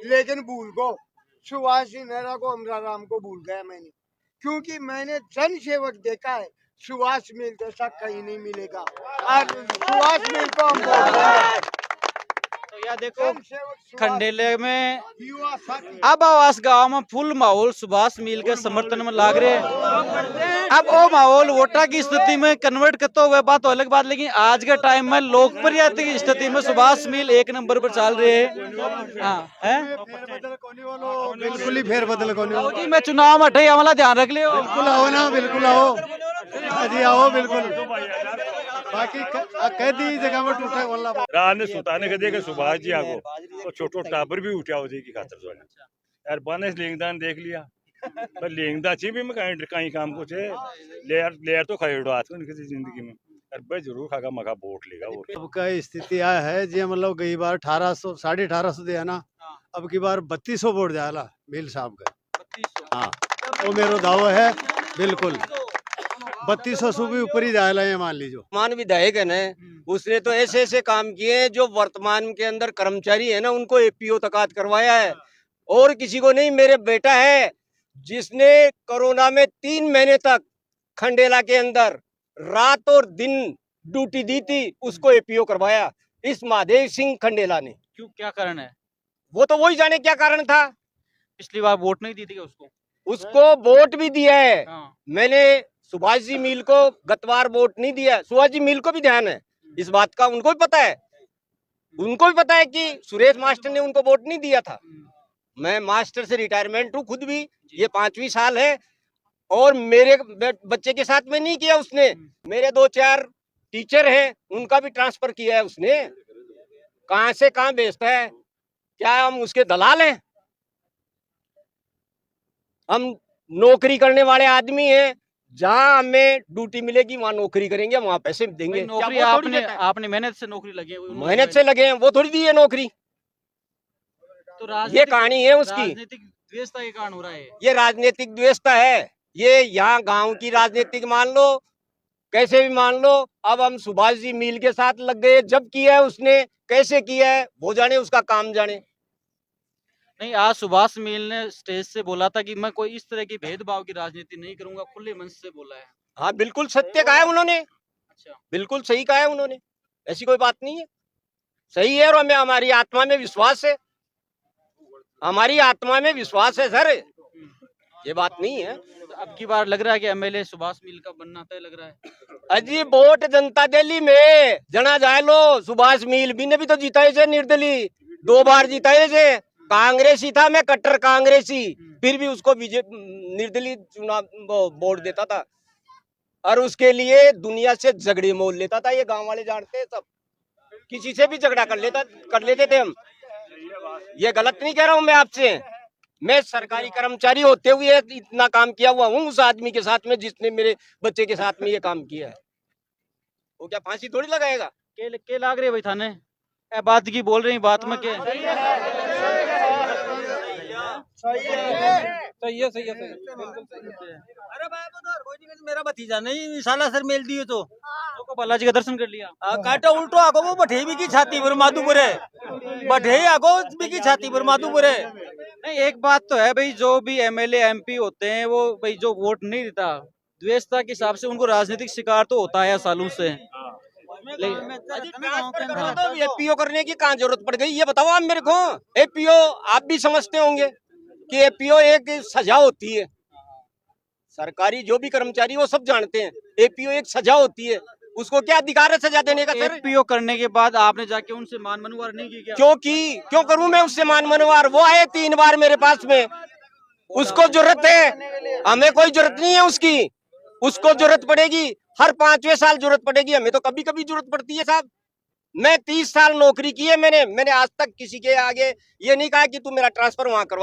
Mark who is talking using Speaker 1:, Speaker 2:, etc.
Speaker 1: लेकिन भूल को सुभाष सिंह नेहरा को अमरा राम को भूल गया मैंने, क्योंकि मैंने जन सेवक देखा है। सुभाष मिल जैसा कहीं नहीं मिलेगा। और सुभाष मिल को हम बोल रहे हैं।
Speaker 2: तो यह देखो खंडेले में अब आवास गांव में फुल माहौल सुभाष मिल के समर्थन में लाग रहे हैं। अब वो माहौल वोटा की स्थिति में कन्वर्ट करते हुए बात तो अलग बात, लेकिन आज के टाइम में लोकप्रियता की स्थिति में सुभाष मिल एक नंबर पर चल रहे हैं। हाँ है
Speaker 3: बिल्कुल ही फेर बदल को
Speaker 2: आओ जी, मैं चुनाव में हटे हमला ध्यान रख लियो।
Speaker 3: बिल्कुल आओ ना, बिल्कुल आओ जी, आओ बिल्कुल। बाकी कह दी जगह में टूटा बोलना
Speaker 4: रात ने सुताने के देखे सुभाष जी आगो तो छोटो टाबर भी उठा हो की खातर जो है यार बने लेंगदान देख लिया पर लेंगदा ची भी मैं कहीं काम को छे लेयर तो खड़ो हाथ को किसी जिंदगी में यार भाई जरूर खागा मखा वोट लेगा।
Speaker 3: अब का स्थिति आया है जी, मतलब गई बार 1800 1850 दिया ना, अब की बार 3200 वोट जाला मिल साहब का। हाँ वो मेरा दावा है बिल्कुल 3200 से भी ऊपर ही जाएगा ये मान लीजिए।
Speaker 5: वर्तमान विधायक है ना, उसने तो ऐसे ऐसे काम किए हैं जो वर्तमान के अंदर कर्मचारी है ना उनको एपीओ तकात करवाया है और किसी को नहीं। मेरे बेटा है जिसने कोरोना में 3 महीने तक खंडेला के अंदर रात और दिन ड्यूटी दी थी, उसको एपीओ करवाया इस महादेव सिंह खंडेला ने।
Speaker 2: क्यों, क्या कारण है?
Speaker 5: वो तो वही जाने क्या कारण था।
Speaker 2: पिछली बार वोट नहीं दी थी
Speaker 5: उसको वोट भी दिया है।
Speaker 2: हाँ।
Speaker 5: मैंने सुभाष जी मील को गत बार वोट नहीं दिया। सुभाष जी मील को भी ध्यान है इस बात का, उनको भी पता है। उनको भी पता है कि सुरेश मास्टर ने उनको वोट नहीं दिया था। मैं मास्टर से रिटायरमेंट हूँ खुद भी, ये 5वीं साल है और मेरे बच्चे के साथ में नहीं किया उसने। मेरे 2-4 टीचर हैं उनका भी ट्रांसफर किया है उसने। कहां से कहां भेजता है, क्या हम उसके दलाल हैं? हम नौकरी करने वाले आदमी हैं, जहाँ हमें ड्यूटी मिलेगी वहाँ नौकरी करेंगे, वहाँ पैसे देंगे।
Speaker 2: नौकरी आपने मेहनत से नौकरी लगी है,
Speaker 5: मेहनत से लगे हैं, वो थोड़ी दी है नौकरी।
Speaker 2: तो
Speaker 5: ये कहानी है उसकी।
Speaker 2: राजनीतिक द्वेषता के कारण हो रहा है
Speaker 5: ये राजनीतिक द्वेषता है। ये यहाँ गांव की राजनीतिक मान लो, कैसे भी मान लो। अब हम सुभाष जी मील के साथ लग गए। जब किया है उसने, कैसे किया है वो जाने, उसका काम जाने।
Speaker 2: नहीं, आज सुभाष मिल ने स्टेज से बोला था कि मैं कोई इस तरह की भेदभाव की राजनीति नहीं करूंगा, खुले मन से बोला है।
Speaker 5: हाँ बिल्कुल सत्य कहा है उन्होंने।
Speaker 2: अच्छा,
Speaker 5: बिल्कुल सही कहा है उन्होंने, ऐसी कोई बात नहीं है, सही है। और हमें हमारी आत्मा में विश्वास है, हमारी आत्मा में विश्वास है सर, ये बात नहीं है।
Speaker 2: अब की बार लग रहा है कि एमएलए सुभाष मिल का बनना तय लग रहा है।
Speaker 5: अजी वोट जनता दिल्ली में जना जाए लो। सुभाष मिल भी ने भी तो जीताए थे निर्दलीय, 2 बार जीताए थे। कांग्रेसी था, मैं कट्टर कांग्रेसी, फिर भी उसको निर्दलीय चुनाव वोट देता था और उसके लिए दुनिया से झगड़े मोल लेता था। ये गांव वाले जानते हैं सब, किसी से भी झगड़ा कर लेते थे हम। ये गलत नहीं कह रहा हूं मैं आपसे। मैं सरकारी कर्मचारी होते हुए इतना काम किया हुआ हूँ उस आदमी के साथ में जिसने मेरे बच्चे के साथ में ये काम किया है। वो क्या फांसी थोड़ी लगाएगा?
Speaker 2: के लाग रहे भाई थाने ए बात की बोल रही बात में के
Speaker 6: सही है बिल्कुल सही है। अरे भाई कोई नहीं, मेरा भतीजा नहीं साला सर मेल दिए तो
Speaker 2: बालाजी का दर्शन कर लिया।
Speaker 6: काटा उल्टो आगो वो बठे भी की छाती पर माधुपुर है, बठे आगो भी की छाती पर माधुपुर है।
Speaker 2: नहीं, एक बात तो है भाई, जो भी एमएलए एमपी होते हैं वो भाई जो वोट नहीं देता, द्वेषता के हिसाब से उनको राजनीतिक शिकार तो होता है सालों से।
Speaker 5: एपीओ करने की कहाँ जरूरत पड़ गई ये बताओ आप मेरे को। एपीओ आप भी समझते होंगे कि एपीओ एक सजा होती है। सरकारी जो भी कर्मचारी वो सब जानते हैं एपीओ एक सजा होती है। उसको क्या अधिकार है सजा देने का सर?
Speaker 2: एपीओ करने के बाद आपने जाके उनसे मान मनवार नहीं की क्या?
Speaker 5: क्यों करूं मैं उससे मान मनवार? वो आए 3 बार मेरे पास में, उसको जरूरत है, हमें कोई जरूरत नहीं है उसकी। उसको जरूरत पड़ेगी हर 5वें साल जरूरत पड़ेगी, हमें तो कभी कभी जरूरत पड़ती है साहब। मैं 30 साल नौकरी की है मैंने आज तक किसी के आगे ये नहीं कहा कि तू मेरा ट्रांसफर वहां करवा।